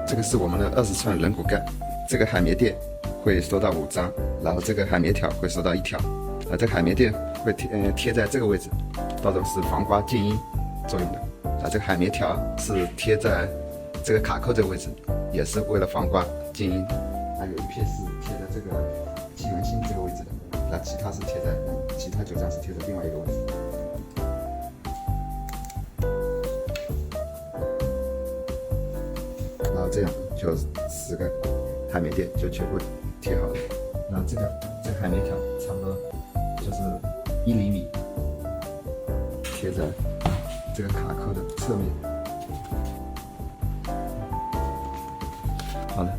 这个是我们的20寸轮毂盖，这个海绵垫会收到5张，然后这个海绵条会收到1条，这个海绵垫会贴在这个位置，到时候是防刮静音作用的。这个海绵条是贴在这个卡扣这个位置，也是为了防刮静音。还有一片是贴在这个气门芯这个位置的，那其他是贴在其他9张是贴在另外一个位置。然后这样就10个海绵垫就全部贴好了。然后这个海绵条差不多就是1厘米，贴在这个卡扣的侧面。好了，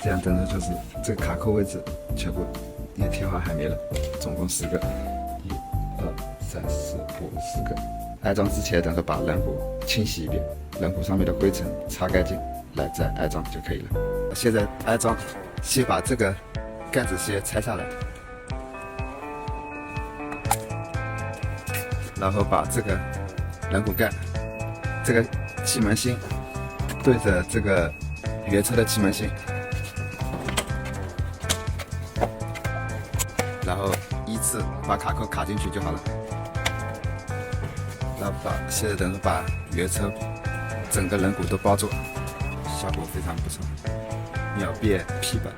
这样等于就是这个卡扣位置全部也贴好海绵了，总共10个，1、2、3、4、5、10个。安装之前，等会把轮毂清洗一遍，轮毂上面的灰尘擦干净，来再安装就可以了。现在安装，先把这个盖子先拆下来，然后把这个轮毂盖，这个气门芯对着这个原车的气门芯，然后依次把卡扣卡进去就好了。然后现在等于把原车整个轮毂都包住，效果非常不错，秒变P版。